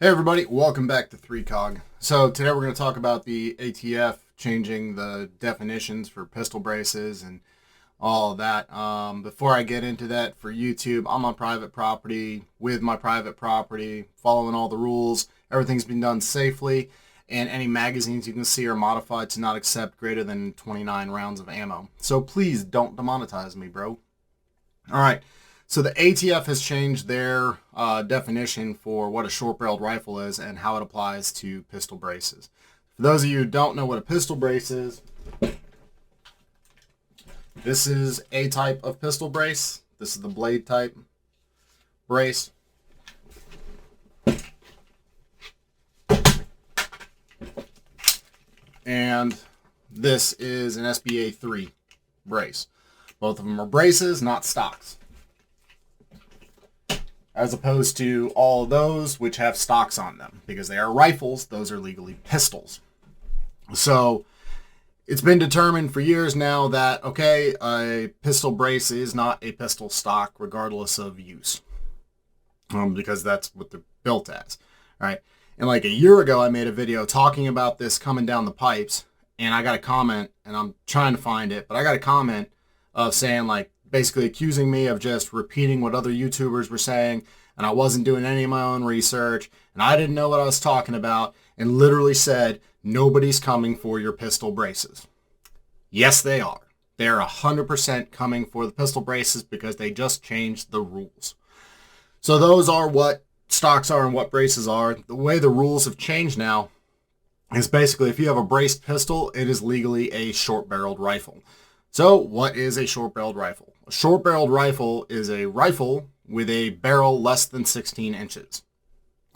Hey everybody, welcome back to 3COG. So today we're going to talk about the ATF changing the definitions for pistol braces and all of that. Before I get into that, for YouTube, I'm on private property with my private property, following all the rules. Everything's been done safely, and any magazines you can see are modified to not accept greater than 29 rounds of ammo. So please don't demonetize me, bro. Alright. So the ATF has changed their definition for what a short-barreled rifle is and how it applies to pistol braces. For those of you who don't know what a pistol brace is, this is a type of pistol brace. This is the blade type brace. And this is an SBA 3 brace. Both of them are braces, not stocks. As opposed to all of those which have stocks on them. Because they are rifles, those are legally pistols. So it's been determined for years now that, okay, a pistol brace is not a pistol stock regardless of use. Because that's what they're built as. Right? And like a year ago, I made a video talking about this coming down the pipes. And I got a comment, and I'm trying to find it, but I got a comment of saying, like, basically accusing me of just repeating what other YouTubers were saying, and I wasn't doing any of my own research, and I didn't know what I was talking about, and literally said, nobody's coming for your pistol braces. Yes, they are. They're 100% coming for the pistol braces because they just changed the rules. So those are what stocks are and what braces are. The way the rules have changed now is basically if you have a braced pistol, it is legally a short-barreled rifle. So what is a short-barreled rifle? A short-barreled rifle is a rifle with a barrel less than 16 inches.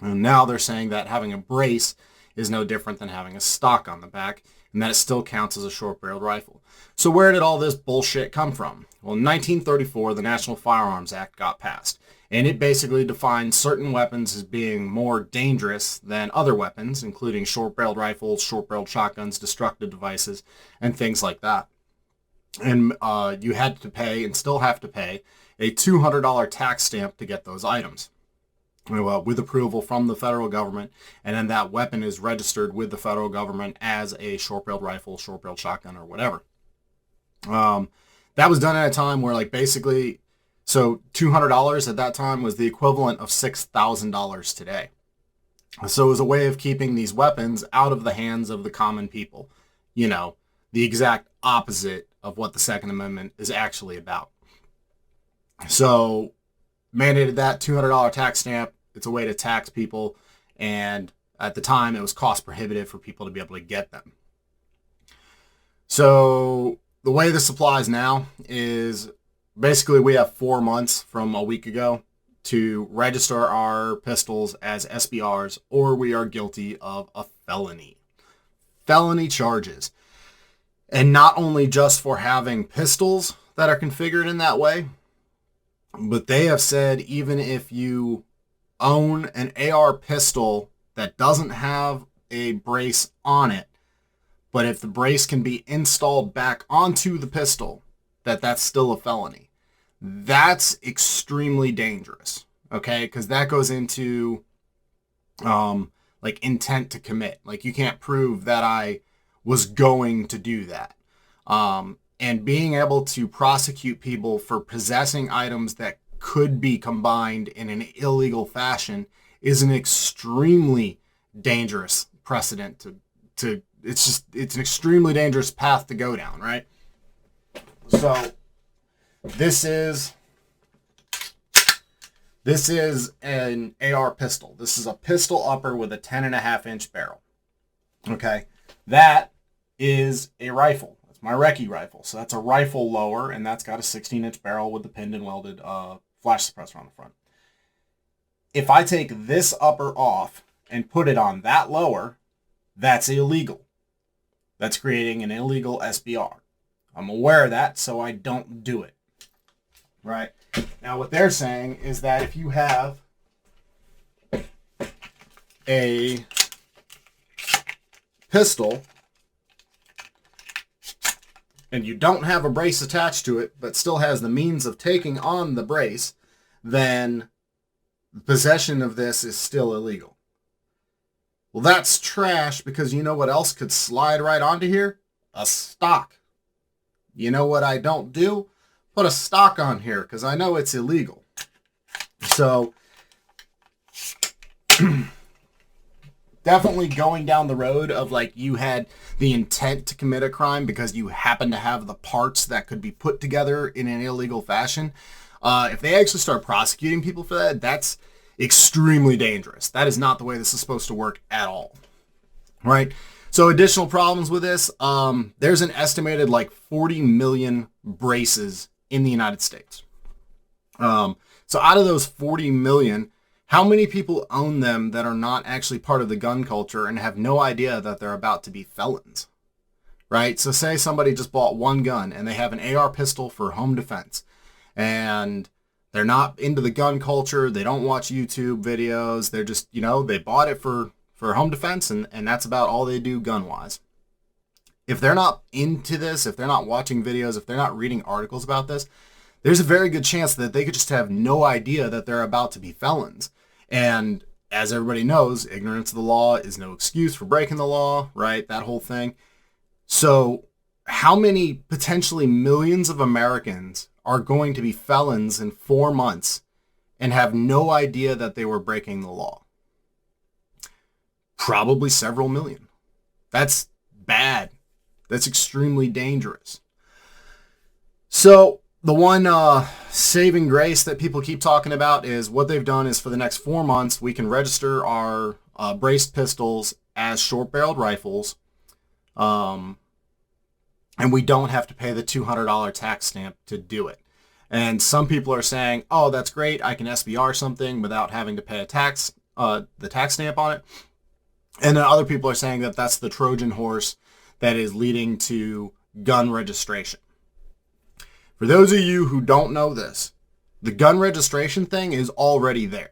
And now they're saying that having a brace is no different than having a stock on the back, and that it still counts as a short-barreled rifle. So where did all this bullshit come from? Well, in 1934, the National Firearms Act got passed, and it basically defined certain weapons as being more dangerous than other weapons, including short-barreled rifles, short-barreled shotguns, destructive devices, and things like that. And you had to pay, and still have to pay, a $200 tax stamp to get those items. Well, with approval from the federal government, and then that weapon is registered with the federal government as a short-barreled rifle, short-barreled shotgun, or whatever. That was done at a time where, like, basically, so $200 at that time was the equivalent of $6,000 today. So it was a way of keeping these weapons out of the hands of the common people. You know, the exact opposite of what the Second Amendment is actually about. So mandated that $200 tax stamp. It's a way to tax people, and at the time it was cost prohibitive for people to be able to get them. So the way this applies now is basically we have 4 months from a week ago to register our pistols as SBRs, or we are guilty of a felony. Felony charges. And not only just for having pistols that are configured in that way, but they have said even if you own an AR pistol that doesn't have a brace on it, but if the brace can be installed back onto the pistol, that's still a felony. That's extremely dangerous, okay? Because that goes into like intent to commit. Like you can't prove that I was going to do that. And being able to prosecute people for possessing items that could be combined in an illegal fashion is an extremely dangerous precedent it's an extremely dangerous path to go down, right? So this is an AR pistol. This is a pistol upper with a 10.5-inch barrel. Okay. That is a rifle. That's my recce rifle. So that's a rifle lower, and that's got a 16-inch barrel with the pinned and welded flash suppressor on the front. If I take this upper off and put it on that lower, that's illegal. That's creating an illegal SBR. I'm aware of that, so I don't do it. Right? Now, what they're saying is that if you have a pistol and you don't have a brace attached to it, but still has the means of taking on the brace, then possession of this is still illegal. Well, that's trash, because you know what else could slide right onto here? A stock. You know what I don't do? Put a stock on here, because I know it's illegal. So definitely going down the road of like you had the intent to commit a crime because you happen to have the parts that could be put together in an illegal fashion. If they actually start prosecuting people for that, that's extremely dangerous. That is not the way this is supposed to work at all. Right? So additional problems with this, there's an estimated like 40 million braces in the United States. So out of those 40 million, how many people own them that are not actually part of the gun culture and have no idea that they're about to be felons? Right? So say somebody just bought one gun and they have an AR pistol for home defense, and they're not into the gun culture. They don't watch YouTube videos. They're just, they bought it for home defense, and that's about all they do gun-wise. If they're not into this, if they're not watching videos, if they're not reading articles about this, there's a very good chance that they could just have no idea that they're about to be felons. And as everybody knows, ignorance of the law is no excuse for breaking the law, right? That whole thing. So how many potentially millions of Americans are going to be felons in 4 months and have no idea that they were breaking the law? Probably several million. That's bad. That's extremely dangerous. So the one saving grace that people keep talking about is what they've done is for the next 4 months, we can register our braced pistols as short-barreled rifles, and we don't have to pay the $200 tax stamp to do it. And some people are saying, oh, that's great, I can SBR something without having to pay the tax stamp on it. And then other people are saying that that's the Trojan horse that is leading to gun registration. For those of you who don't know this, the gun registration thing is already there,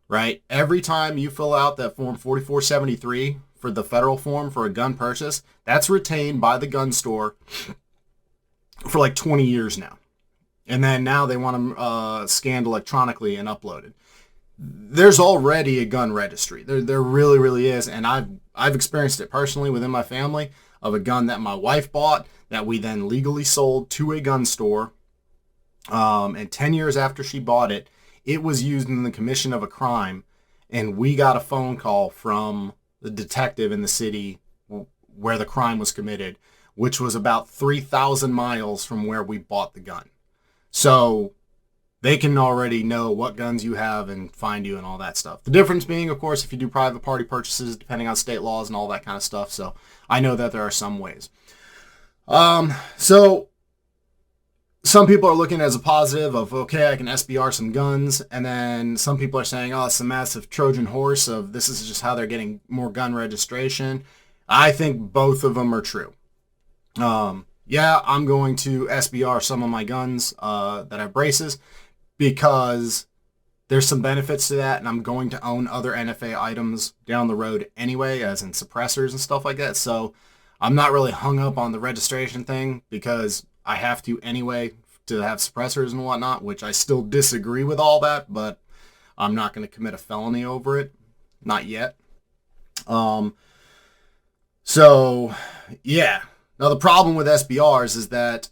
right? Every time you fill out that form 4473 for the federal form for a gun purchase, that's retained by the gun store for like 20 years now. And then now they want them scanned electronically and uploaded. There's already a gun registry. There really, really is. And I've experienced it personally within my family of a gun that my wife bought that we then legally sold to a gun store. And 10 years after she bought it, it was used in the commission of a crime. And we got a phone call from the detective in the city where the crime was committed, which was about 3,000 miles from where we bought the gun. So they can already know what guns you have and find you and all that stuff. The difference being, of course, if you do private party purchases, depending on state laws and all that kind of stuff. So I know that there are some ways. So some people are looking as a positive of, okay, I can SBR some guns. And then some people are saying, oh, it's a massive Trojan horse of this is just how they're getting more gun registration. I think both of them are true. Yeah, I'm going to SBR some of my guns that have braces because there's some benefits to that, and I'm going to own other NFA items down the road anyway, as in suppressors and stuff like that. So I'm not really hung up on the registration thing because I have to anyway to have suppressors and whatnot, which I still disagree with all that, but I'm not going to commit a felony over it. Not yet. So, yeah. Now, the problem with SBRs is that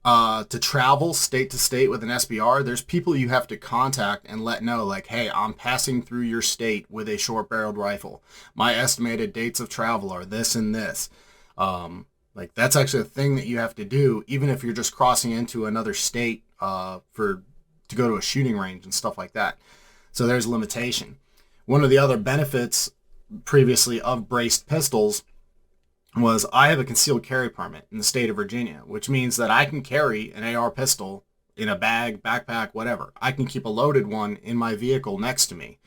to travel state to state with an SBR, there's people you have to contact and let know, like, hey, I'm passing through your state with a short-barreled rifle. My estimated dates of travel are this and this. Like, that's actually a thing that you have to do, even if you're just crossing into another state to go to a shooting range and stuff like that. So there's a limitation. One of the other benefits previously of braced pistols was I have a concealed carry permit in the state of Virginia, which means that I can carry an AR pistol in a bag, backpack, whatever. I can keep a loaded one in my vehicle next to me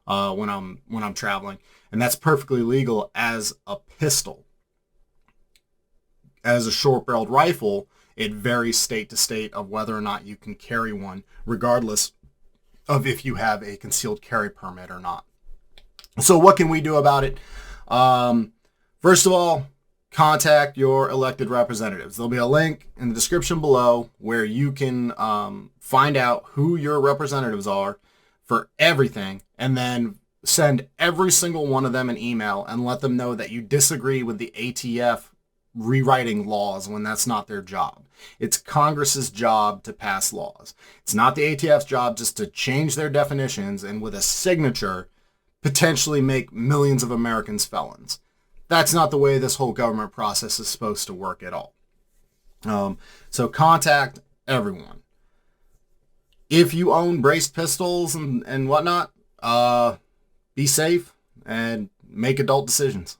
when I'm traveling, and that's perfectly legal as a pistol. As a short-barreled rifle, it varies state to state of whether or not you can carry one, regardless of if you have a concealed carry permit or not. So what can we do about it? First of all, contact your elected representatives. There'll be a link in the description below where you can find out who your representatives are for everything, and then send every single one of them an email and let them know that you disagree with the ATF rewriting laws when that's not their job. It's Congress's job to pass laws. It's not the ATF's job just to change their definitions and with a signature potentially make millions of Americans felons. That's not the way this whole government process is supposed to work at all. So contact everyone. If you own braced pistols and whatnot, be safe and make adult decisions.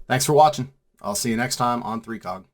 Thanks for watching. I'll see you next time on 3COG.